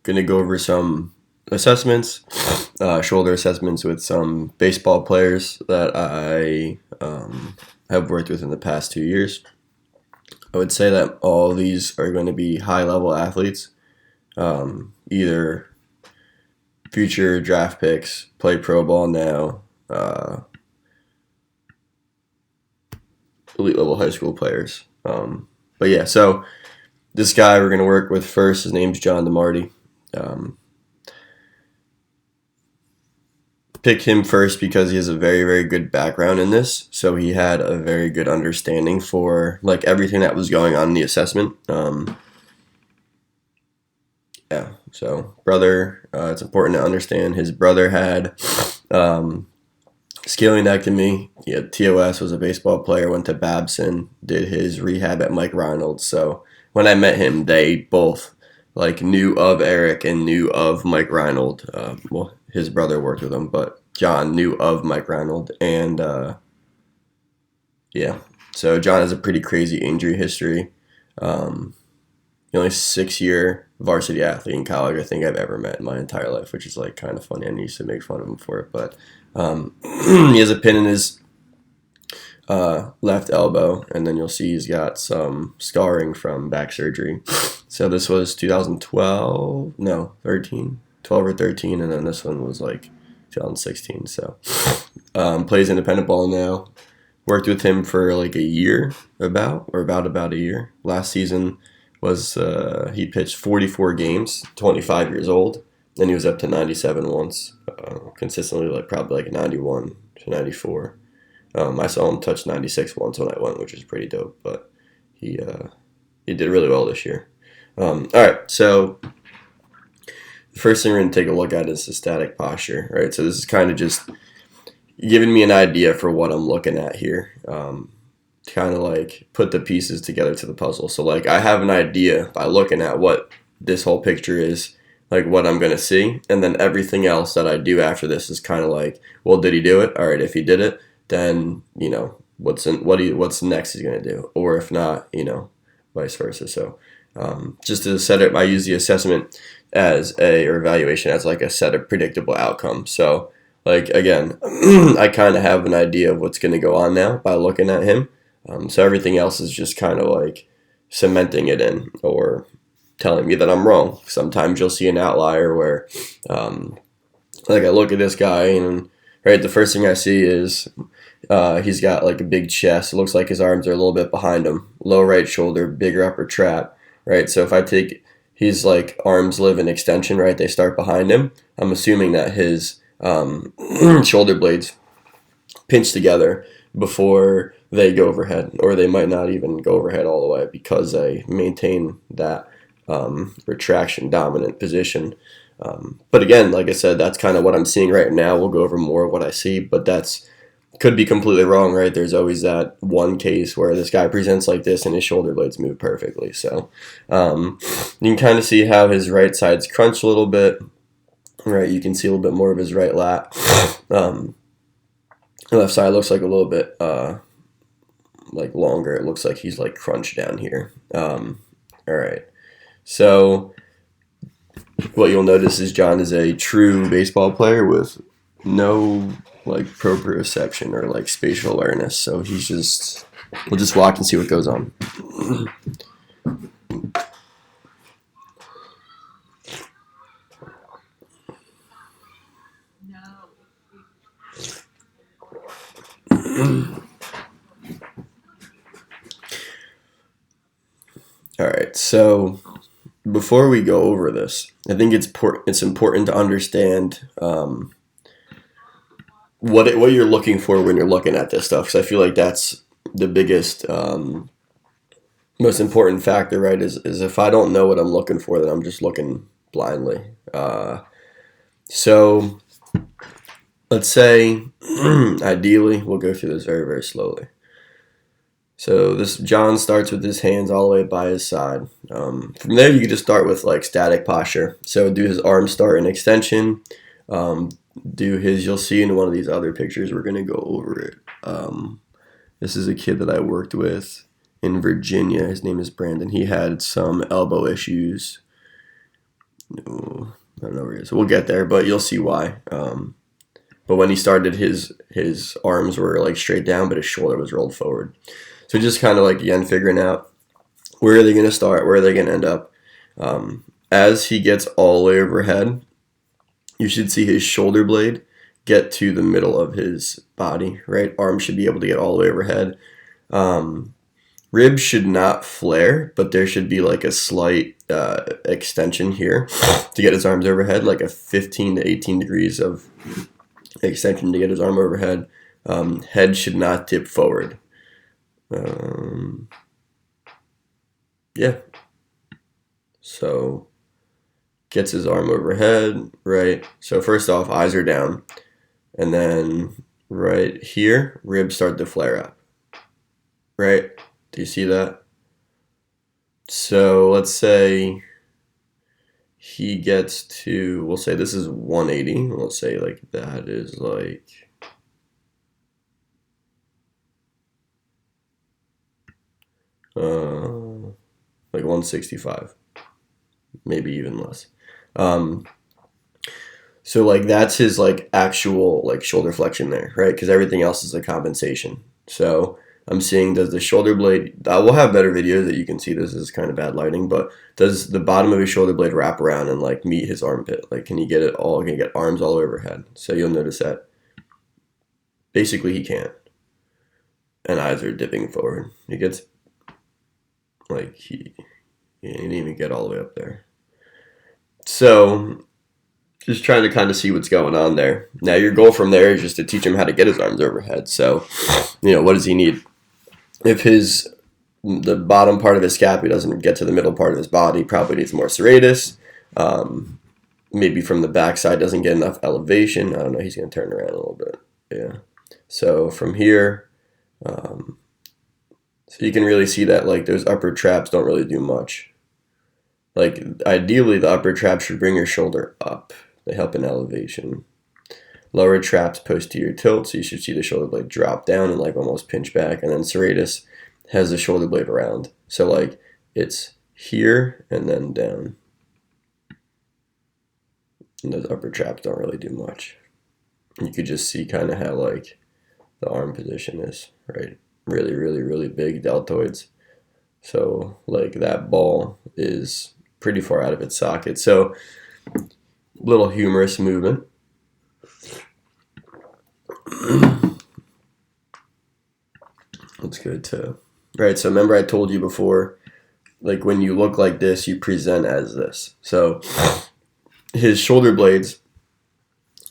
Going to go over some assessments, shoulder assessments with some baseball players that I have worked with in the past 2 years. I would say that all these are going to be high-level athletes, either future draft picks, play pro ball now, elite level high school players. But yeah, so this guy we're going to work with first, his name's John DeMarty. Picked him first because he has a very, very good background in this. So he had a very good understanding for like everything that was going on in the assessment. Yeah, so brother, it's important to understand his brother had scalionectomy. He had TOS, was a baseball player, went to Babson, did his rehab at Mike Reynolds. So when I met him, they both like knew of Eric and knew of Mike Reynolds. Well, his brother worked with him, but John knew of Mike Reynolds. And yeah, so John has a pretty crazy injury history. The only 6-year varsity athlete in college I think I've ever met in my entire life, which is like kind of funny. I used to make fun of him for it, but he has a pin in his left elbow, and then you'll see he's got some scarring from back surgery. So this was 2012, no, 13, 12 or 13, and then this one was like 2016. So plays independent ball now. Worked with him for like a year, about a year. Last season was he pitched 44 games, 25 years old, and he was up to 97 once, consistently like probably like 91 to 94. I saw him touch 96 once when I went, which is pretty dope. But he did really well this year. All right, so the first thing we're going to take a look at is the static posture. Right, so this is kind of just giving me an idea for what I'm looking at here. To kind of like put the pieces together to the puzzle. So like I have an idea by looking at what this whole picture is, like what I'm going to see, and then everything else that I do after this is kind of like, well, did he do it? All right, if he did it, then what's next he's going to do, or if not, vice versa. So just to set it, I use the assessment or evaluation as like a set of predictable outcomes. So like again, I kind of have an idea of what's going to go on now by looking at him. So everything else is just kind of like cementing it in or telling me that I'm wrong. Sometimes you'll see an outlier where, like I look at this guy and right, the first thing I see is he's got like a big chest. It looks like his arms are a little bit behind him. Low right shoulder, bigger upper trap. Right, so if I take his like arms live in extension, right, they start behind him. I'm assuming that his shoulder blades pinch together before they go overhead, or they might not even go overhead all the way because they maintain that retraction dominant position. But again, like I said, that's kind of what I'm seeing right now. We'll go over more of what I see, but could be completely wrong, right? There's always that one case where this guy presents like this and his shoulder blades move perfectly. So you can kind of see how his right side's crunched a little bit. Right, you can see a little bit more of his right lat. The left side looks like a little bit like longer. It looks like he's like crunched down here. All right, so what you'll notice is John is a true baseball player with no like proprioception or like spatial awareness. So we'll just watch and see what goes on. All right, so before we go over this, I think it's important to understand what you're looking for when you're looking at this stuff, because I feel like that's the biggest, most important factor, right? Is if I don't know what I'm looking for, then I'm just looking blindly. So let's say, ideally, we'll go through this very, very slowly. So this John starts with his hands all the way by his side. From there, you can just start with like static posture. So do his arms start in extension. You'll see in one of these other pictures, we're going to go over it. This is a kid that I worked with in Virginia. His name is Brandon. He had some elbow issues Ooh, I don't know where he is. We'll get there, but you'll see why. But when he started, his arms were like straight down, but his shoulder was rolled forward. So just kind of like, again, figuring out where are they going to start, where are they going to end up. As he gets all the way overhead, you should see his shoulder blade get to the middle of his body, right? Arm should be able to get all the way overhead. Ribs should not flare, but there should be like a slight extension here to get his arms overhead, like a 15 to 18 degrees of extension to get his arm overhead. Head should not tip forward. Yeah. So gets his arm overhead, right? So first off, eyes are down. And then right here, ribs start to flare up. Right? Do you see that? So let's say he gets to, we'll say this is 180. Let's say like that is like, like 165, maybe even less. So like that's his like actual like shoulder flexion there, right? Because everything else is a compensation. So I'm seeing, does the shoulder blade, we'll have better videos that you can see, this is kind of bad lighting, but does the bottom of his shoulder blade wrap around and like meet his armpit? Like can you get it all, can you get arms all overhead? So you'll notice that basically he can't. And eyes are dipping forward. He gets, like he didn't even get all the way up there. So just trying to kind of see what's going on there. Now your goal from there is just to teach him how to get his arms overhead. So, what does he need? If the bottom part of his scapula doesn't get to the middle part of his body, probably needs more serratus. Maybe from the backside doesn't get enough elevation. I don't know, he's going to turn around a little bit. Yeah. So from here, so you can really see that like those upper traps don't really do much. Like ideally the upper trap should bring your shoulder up. They help in elevation. Lower traps posterior tilt, so you should see the shoulder blade drop down and like almost pinch back. And then serratus has the shoulder blade around. So like it's here and then down. And those upper traps don't really do much. You could just see kind of how like the arm position is, right? Really, really, really big deltoids. So like that ball is pretty far out of its socket. So little humorous movement. That's good too. Right, so remember I told you before, like when you look like this, you present as this. So his shoulder blades,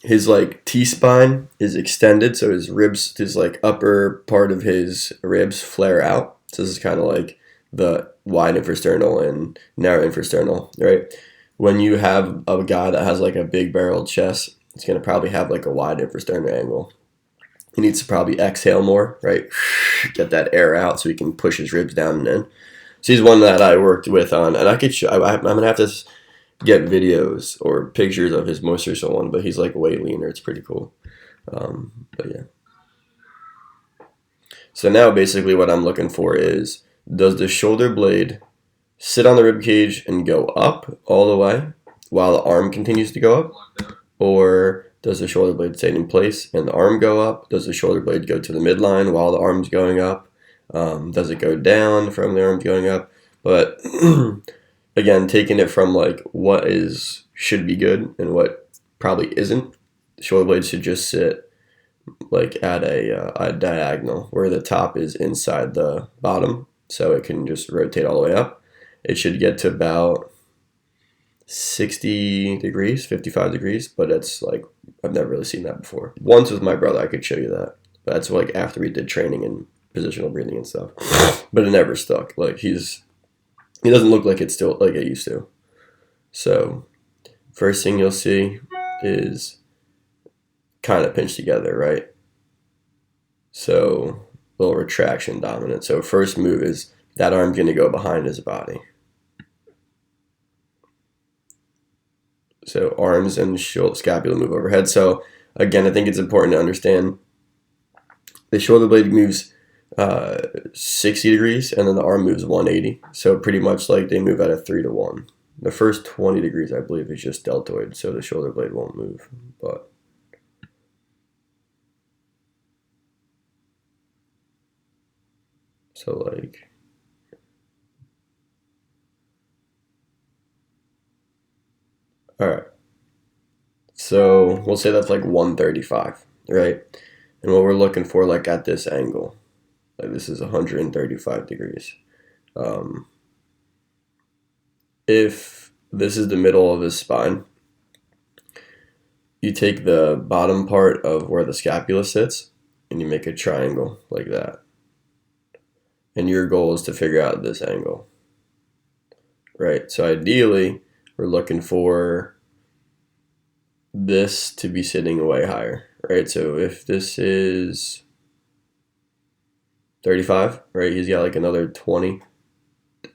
his like T-spine is extended, so his ribs, his like upper part of his ribs flare out. So this is kind of like the wide infrasternal and narrow infrasternal, right? When you have a guy that has like a big barreled chest, it's going to probably have like a wide infrasternal angle. He needs to probably exhale more, right? Get that air out so he can push his ribs down and in. So he's one that I worked with on, and I could show, I'm going to have to get videos or pictures of his most recent one, but he's like way leaner. It's pretty cool. But yeah. So now basically what I'm looking for is, does the shoulder blade sit on the rib cage and go up all the way while the arm continues to go up? Or does the shoulder blade stay in place and the arm go up? Does the shoulder blade go to the midline while the arm's going up? Does it go down from the arms going up? But again, taking it from like what should be good and what probably isn't, the shoulder blade should just sit like at a diagonal where the top is inside the bottom, so it can just rotate all the way up. It should get to about 60 degrees, 55 degrees, but it's like, I've never really seen that before. Once with my brother, I could show you that. But that's like after we did training and positional breathing and stuff. But it never stuck. Like he doesn't look like it's still like it used to. So first thing you'll see is kind of pinched together, right? So little retraction dominant. So first move is that arm's going to go behind his body. So arms and scapula move overhead. So again, I think it's important to understand the shoulder blade moves 60 degrees and then the arm moves 180. So pretty much like they move at a 3-to-1. The first 20 degrees, I believe, is just deltoid, so the shoulder blade won't move. But so like, all right. So we'll say that's like 135, right? And what we're looking for, like at this angle, like this is 135 degrees. If this is the middle of his spine, you take the bottom part of where the scapula sits and you make a triangle like that. And your goal is to figure out this angle, right? So ideally, we're looking for this to be sitting way higher, right? So if this is 35, right, he's got like another 20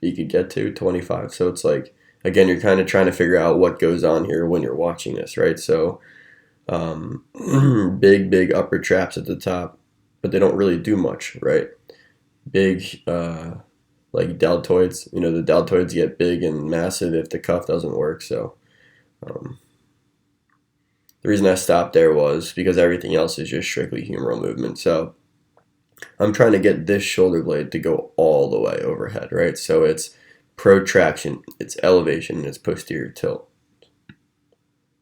you could get to, 25. So it's like, again, you're kind of trying to figure out what goes on here when you're watching this, right? So big upper traps at the top, but they don't really do much, right? Big like deltoids, the deltoids get big and massive if the cuff doesn't work. So the reason I stopped there was because everything else is just strictly humeral movement. So I'm trying to get this shoulder blade to go all the way overhead, right? So it's protraction, it's elevation, and it's posterior tilt.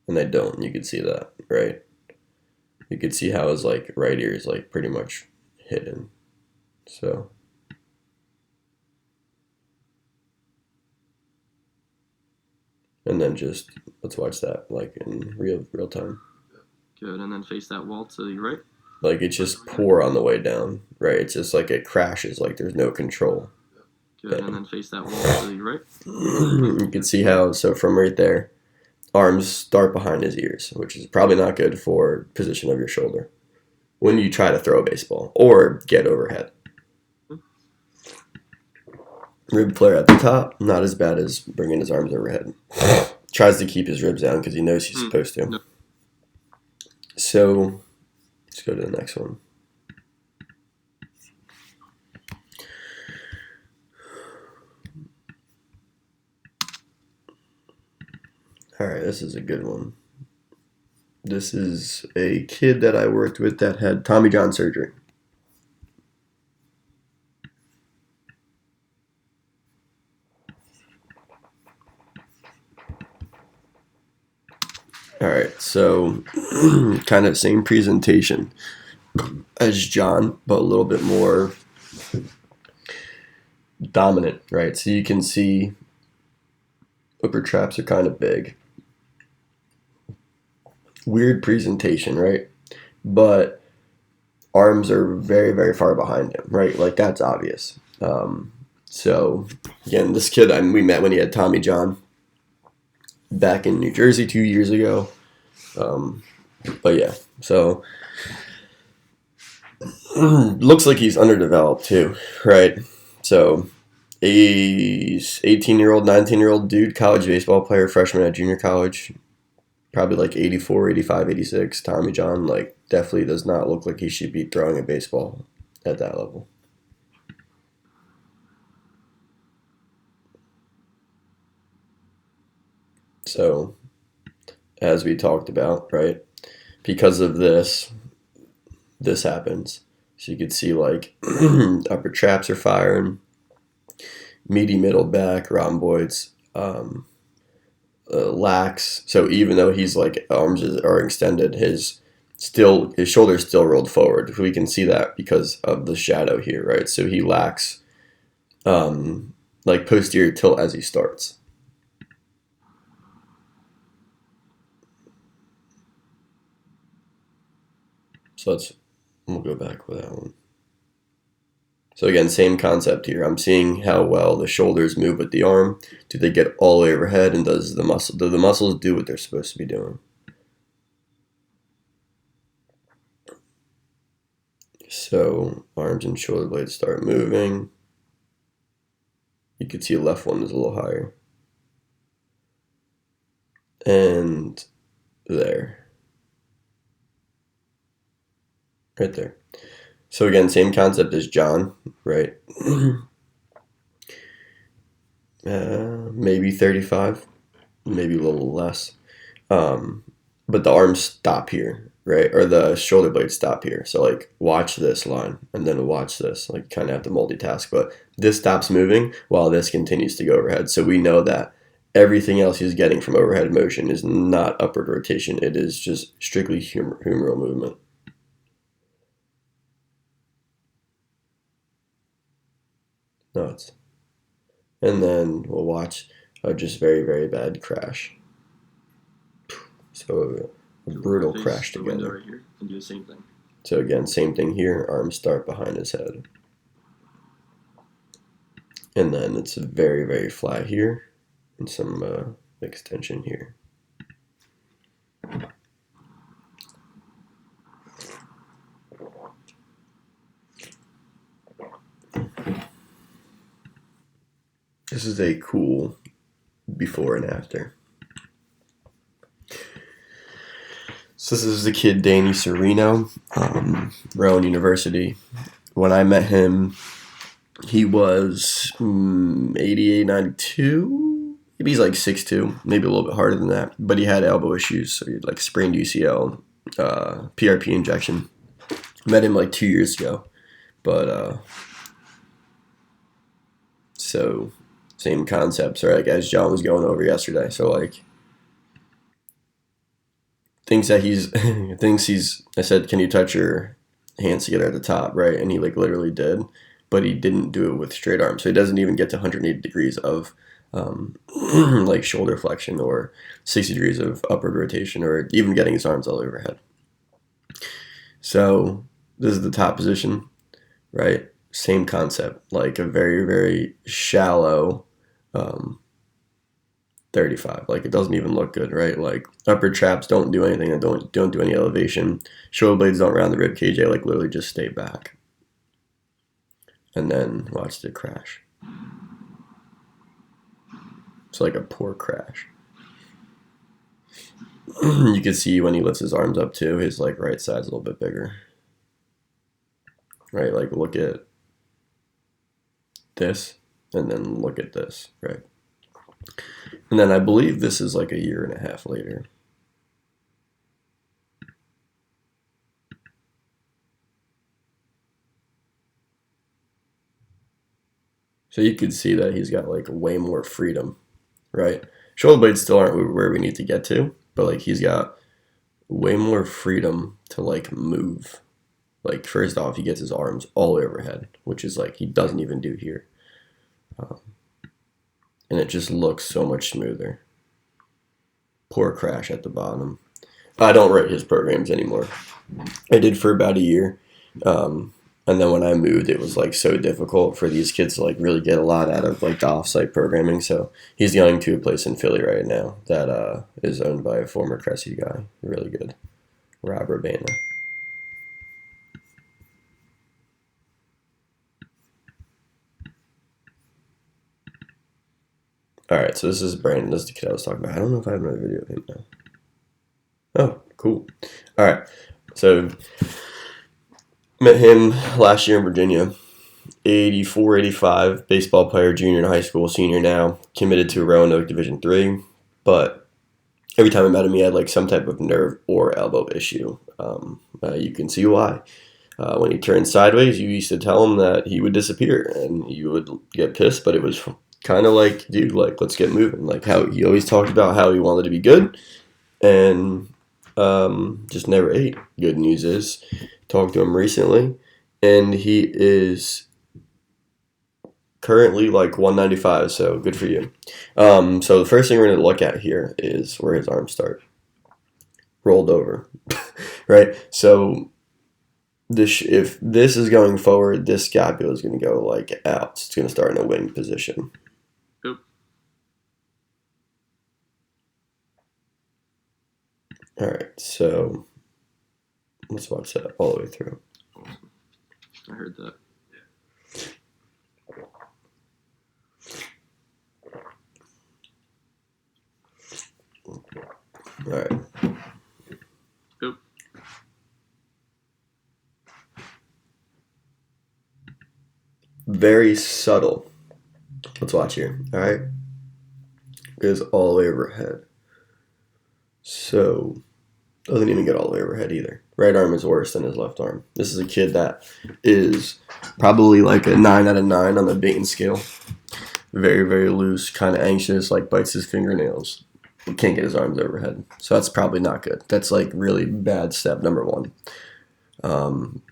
And they don't. You can see that, right? You can see how his like right ear is like pretty much hidden. So and then just let's watch that like in real time. Good, and then face that wall to your right. Like it's just poor on the way down, right? It's just like it crashes, like there's no control. Good, and then face that wall to your right. You can see how, so from right there, arms start behind his ears, which is probably not good for position of your shoulder when you try to throw a baseball or get overhead. Rib flare at the top, not as bad as bringing his arms overhead. Tries to keep his ribs down because he knows he's supposed to. So let's go to the next one. All right, this is a good one. This is a kid that I worked with that had Tommy John surgery. All right, so kind of same presentation as John, but a little bit more dominant, right? So you can see upper traps are kind of big. Weird presentation, right? But arms are very, very far behind him, right? Like that's obvious. So again, this kid we met when he had Tommy John back in New Jersey 2 years ago. But yeah, so looks like he's underdeveloped too, right? So he's 18-year-old, 19-year-old dude, college baseball player, freshman at junior college, probably like 84, 85, 86. Tommy John, like, definitely does not look like he should be throwing a baseball at that level. So, as we talked about, right, because of this happens. So you could see, like, upper traps are firing, meaty middle back, rhomboids, lax. So even though he's like arms are extended, his shoulders still rolled forward. We can see that because of the shadow here, right? So he lacks like posterior tilt as he starts. So we'll go back with that one. So again, same concept here. I'm seeing how well the shoulders move with the arm. Do they get all the way overhead, and do the muscles do what they're supposed to be doing? So arms and shoulder blades start moving. You can see the left one is a little higher. And there. Right there. So again, same concept as John, right? Maybe 35. maybe a little less. But the arms stop here, right? Or the shoulder blades stop here. So like watch this line and then watch this. Like kind of have to multitask. But this stops moving while this continues to go overhead. So we know that everything else he's getting from overhead motion is not upward rotation. It is just strictly humeral movement. Nuts. And then we'll watch a just very, very bad crash. So a brutal crash the window together. right here and do the same thing. So again, same thing here. Arms start behind his head. And then it's very, very flat here. And some extension here. This is a cool before and after. So this is the kid Danny Sereno, Rowan University. When I met him, he was 88, 92. Maybe he's like 6'2", maybe a little bit harder than that. But he had elbow issues, so he had like sprained UCL, PRP injection. Met him like 2 years ago. But, so same concepts, right? Like as John was going over yesterday. So like, thinks he's, I said, can you touch your hands together at the top, right? And he like literally did, but he didn't do it with straight arms. So he doesn't even get to 180 degrees of like shoulder flexion or 60 degrees of upward rotation or even getting his arms all overhead. So this is the top position, right? Same concept, like a very, very shallow 35. Like it doesn't even look good, right? Like upper traps don't do anything. Don't do any elevation. Shoulder blades don't round the rib cage. They like literally just stay back. And then watch the crash. It's like a poor crash. You can see when he lifts his arms up too, his like right side's a little bit bigger. Right? Like look at this and then look at this, right? And then I believe this is like a year and a half later. So you could see that he's got like way more freedom, right? Shoulder blades still aren't where we need to get to, but like he's got way more freedom to like move. Like first off, he gets his arms all overhead, which is like he doesn't even do here. And it just looks so much smoother. Poor crash at the bottom. I don't write his programs anymore. I did for about a year. And then when I moved, it was like so difficult for these kids to like really get a lot out of like the offsite programming. So he's going to a place in Philly right now that is owned by a former Cressy guy. Really good. Rob Urbana. Alright, so this is Brandon. This is the kid I was talking about. I don't know if I have another video of him now. Oh, cool. Alright, so met him last year in Virginia. 84, 85, baseball player, junior in high school, senior now. Committed to Roanoke Division III. But every time I met him, he had like some type of nerve or elbow issue. You can see why. When he turned sideways, you used to tell him that he would disappear, and you would get pissed, but it was kind of like, dude, like, let's get moving. Like, how he always talked about how he wanted to be good, and just never ate. Good news is, talked to him recently, and he is currently like 195, so good for you. So the first thing we're going to look at here is where his arms start. Rolled over, right? So if this is going forward, this scapula is going to go like out. It's going to start in a wing position. Yep. All right, so let's watch that all the way through. Awesome. I heard that. All right. Yep. Very subtle. Let's watch here. All right. is all the way overhead. So, doesn't even get all the way overhead either. Right arm is worse than his left arm. This is a kid that is probably like a 9 out of 9 on the Bain scale. Very, very loose, kind of anxious, like bites his fingernails. He can't get his arms overhead. So that's probably not good. That's like really bad step number one.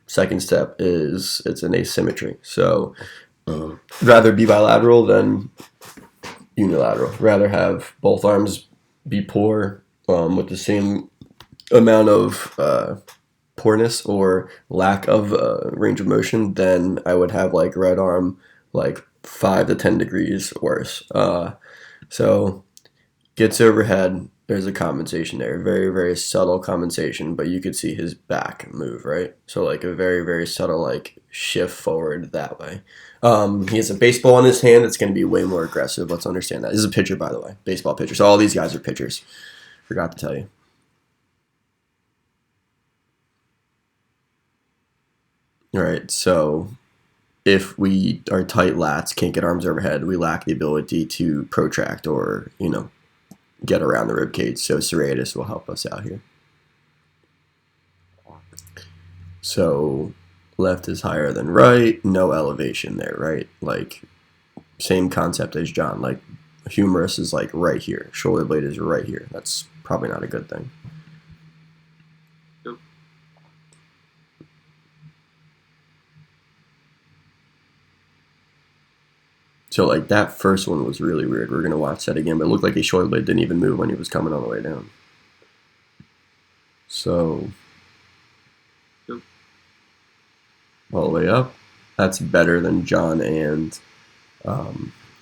Second step is it's an asymmetry. So rather be bilateral than unilateral. Rather have both arms be poor with the same amount of poorness or lack of range of motion, then I would have like right arm like 5 to 10 degrees worse. So gets overhead. There's a compensation there, very very subtle compensation, but you could see his back move, right? So like a very very subtle like shift forward that way. He has a baseball in his hand. It's going to be way more aggressive. Let's understand that. This is a pitcher, by the way, baseball pitcher. So all these guys are pitchers. Forgot to tell you. All right, so if we are tight lats, can't get arms overhead, we lack the ability to protract or, get around the rib cage. So serratus will help us out here. So left is higher than right, no elevation there, right? Like same concept as John. Like humerus is like right here, shoulder blade is right here. That's probably not a good thing. So like that first one was really weird. We're gonna watch that again, but it looked like his shoulder blade didn't even move when he was coming all the way down. So all the way up, that's better than John and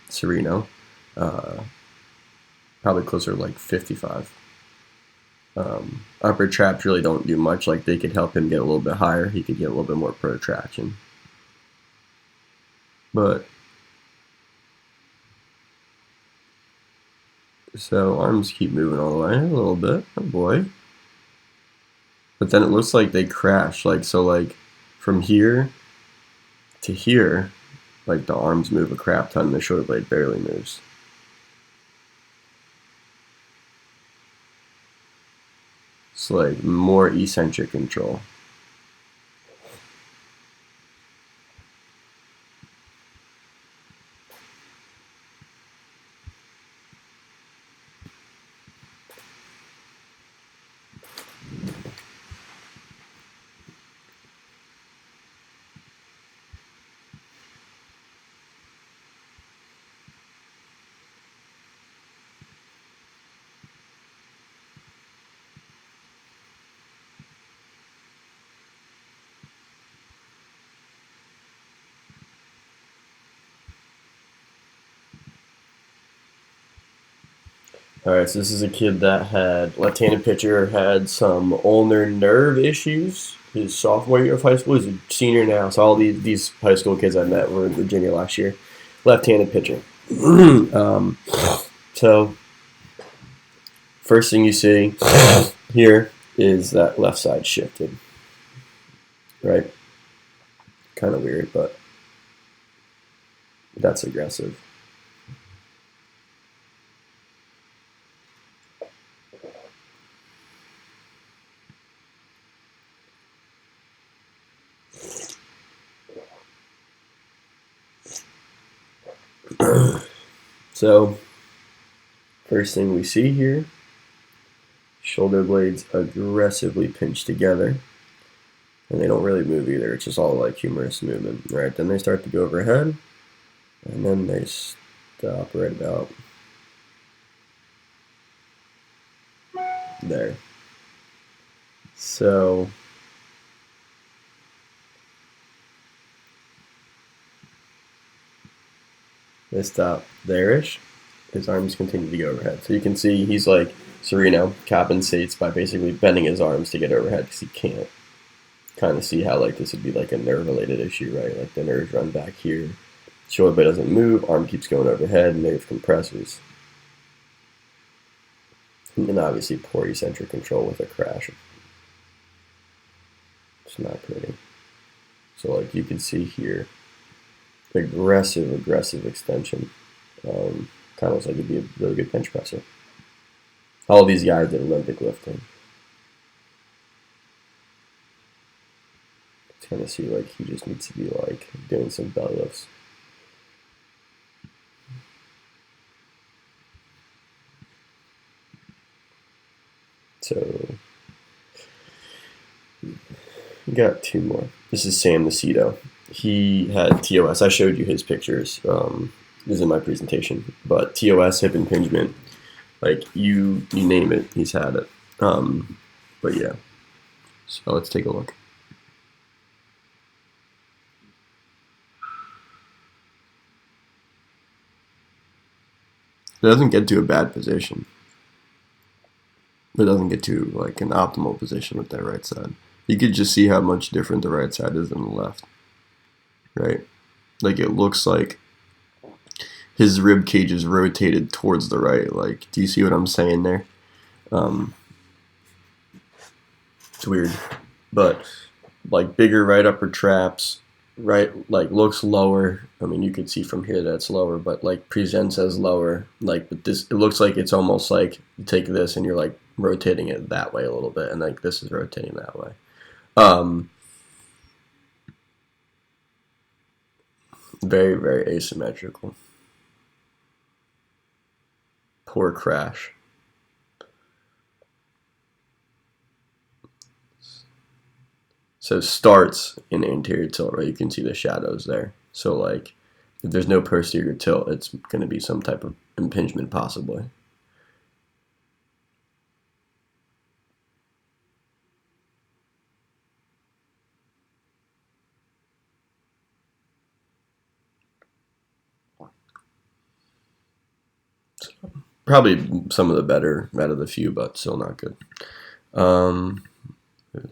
Sereno. Probably closer to like 55. Upper traps really don't do much. Like they could help him get a little bit higher. He could get a little bit more protraction. But so arms keep moving all the way a little bit. Oh boy. But then it looks like they crash. Like so like from here to here, like the arms move a crap ton and the shoulder blade barely moves. It's like more eccentric control. Alright, so this is a kid that had, left-handed pitcher, had some ulnar nerve issues his sophomore year of high school. He's a senior now, so all these high school kids I met were in Virginia last year. Left-handed pitcher. So, first thing you see here is that left side shifted. Right? Kind of weird, but that's aggressive. So, first thing we see here, shoulder blades aggressively pinched together. And they don't really move either. It's just all like humorous movement. Right, then they start to go overhead. And then they stop right about there. So, they stop there-ish. His arms continue to go overhead. So you can see he's like Sereno compensates by basically bending his arms to get overhead because he can't. Kind of see how like this would be like a nerve-related issue, right? Like the nerves run back here. Shoulder blade doesn't move, arm keeps going overhead, nerve compresses. And then obviously poor eccentric control with a crash. It's not pretty. So like you can see here, aggressive extension. Kind of looks like he'd be a really good bench presser. All these guys did Olympic lifting. Kind of see like he just needs to be like doing some belly lifts. So we got two more. This is Sam Lucido. He had TOS. I showed you his pictures. This is in my presentation. But TOS, hip impingement, like you name it, he's had it. But yeah. So let's take a look. It doesn't get to a bad position. It doesn't get to like an optimal position with that right side. You could just see how much different the right side is than the left. Right? Like it looks like his rib cage is rotated towards the right. Like, do you see what I'm saying there? It's weird. But like bigger right upper traps, right, like looks lower. I mean, you could see from here that it's lower, but like presents as lower. Like, but this, it looks like it's almost like you take this and you're like rotating it that way a little bit, and like this is rotating that way. Very, very asymmetrical. Poor crash. So starts in anterior tilt, right? You can see the shadows there. So like, if there's no posterior tilt, it's going to be some type of impingement possibly. Probably some of the better out of the few, but still not good. Who's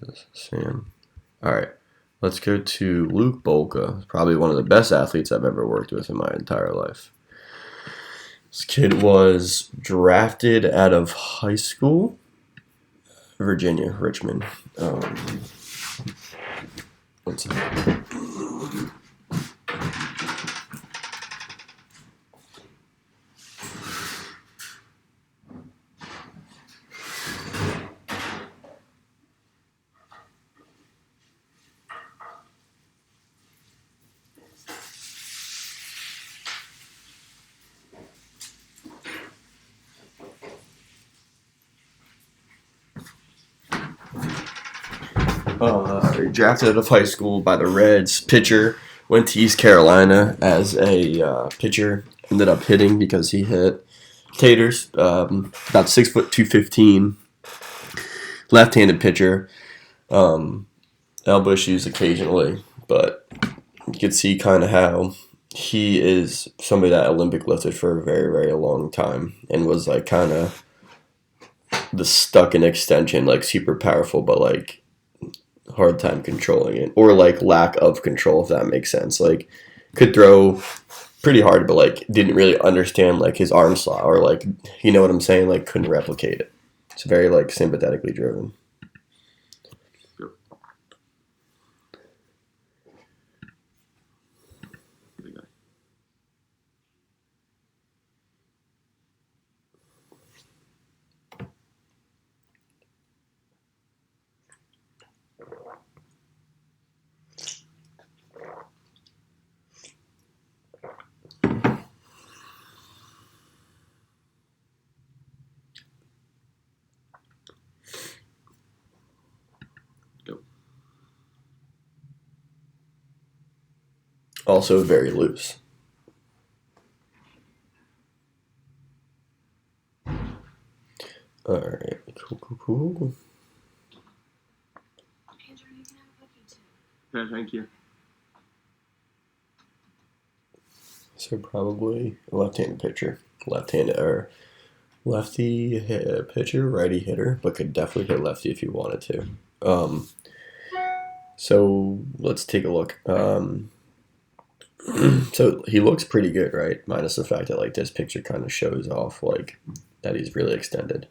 this? Sam. All right, let's go to Luke Boca. Probably one of the best athletes I've ever worked with in my entire life. This kid was drafted out of high school, Virginia, Richmond. One second. Drafted out of high school by the Reds. Pitcher. Went to East Carolina as a pitcher. Ended up hitting because he hit taters. About 6', 215. Left-handed pitcher. Elbow issues occasionally, but you can see kind of how he is somebody that Olympic lifted for a very, very long time and was like kind of the stuck in extension, like super powerful, but like hard time controlling it, or like lack of control, if that makes sense. Like could throw pretty hard, but like didn't really understand like his arm slot, or like, you know what I'm saying, like couldn't replicate it. It's very like sympathetically driven. Also very loose. All right, cool. Andrew, you can have a cookie too. Yeah, thank you. So probably a left-handed pitcher, left-handed or lefty pitcher, righty hitter, but could definitely hit lefty if you wanted to. So let's take a look. So he looks pretty good, right? Minus the fact that like this picture kind of shows off like that he's really extended,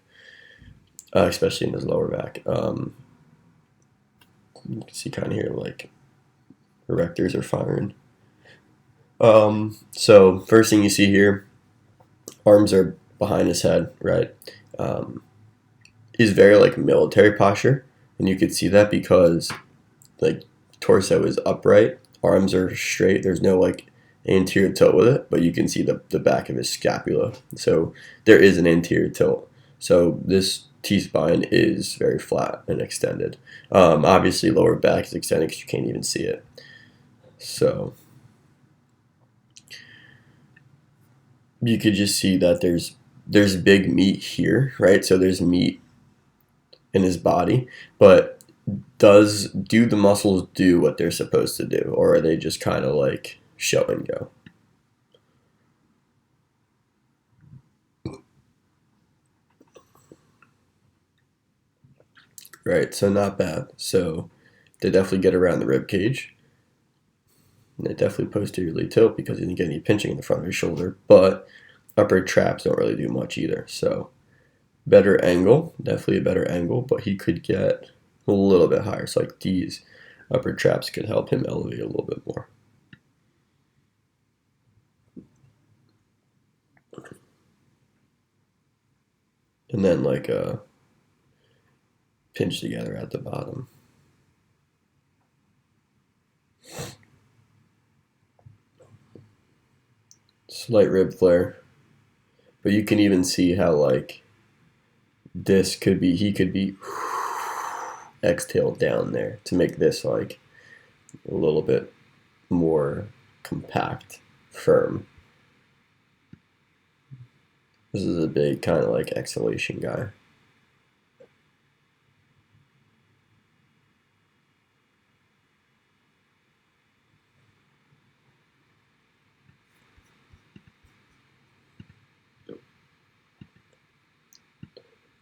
especially in his lower back. You can see kind of here like erectors are firing. So first thing you see here, arms are behind his head, right? Is very like military posture, and you could see that because like torso is upright, arms are straight. There's no like anterior tilt with it, but you can see the back of his scapula. So there is an anterior tilt. So this T-spine is very flat and extended. Obviously, lower back is extended because you can't even see it. So you could just see that there's big meat here, right? So there's meat in his body, but do the muscles do what they're supposed to do, or are they just kind of like show and go? Right, so not bad. So they definitely get around the rib cage. And they definitely posteriorly tilt because you didn't get any pinching in the front of his shoulder, but upper traps don't really do much either. So better angle, definitely a better angle, but he could get a little bit higher. So like these upper traps could help him elevate a little bit more. And then like a pinch together at the bottom. Slight rib flare. But you can even see how like this could be, he could be exhaled down there to make this like a little bit more compact, firm. This is a big kind of like exhalation guy.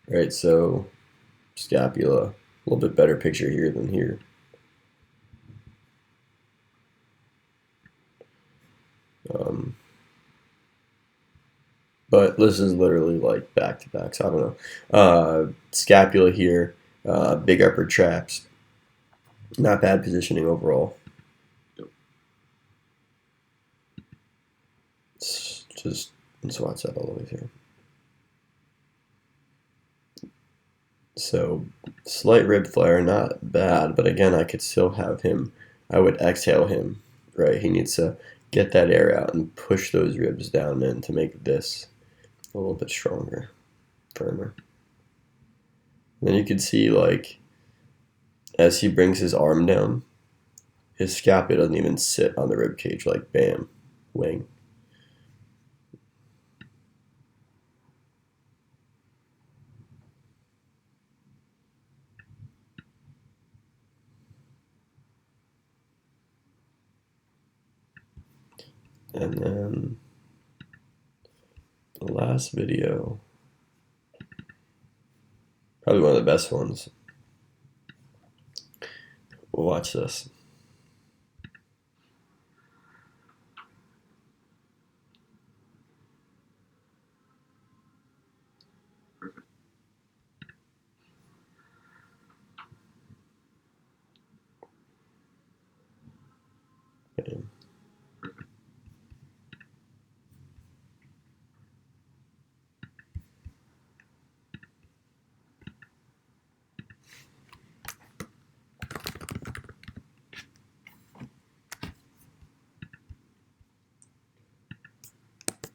Right, so scapula, a little bit better picture here than here. But this is literally like back to back, so I don't know. Scapula here, big upper traps, not bad positioning overall. Just swats that all the way through. So slight rib flare, not bad, but again, I could still have him. I would exhale him, right? He needs to get that air out and push those ribs down in to make this a little bit stronger, firmer. And then you can see like as he brings his arm down, his scapula doesn't even sit on the rib cage, like bam, wing. And then the last video, probably one of the best ones. Watch this.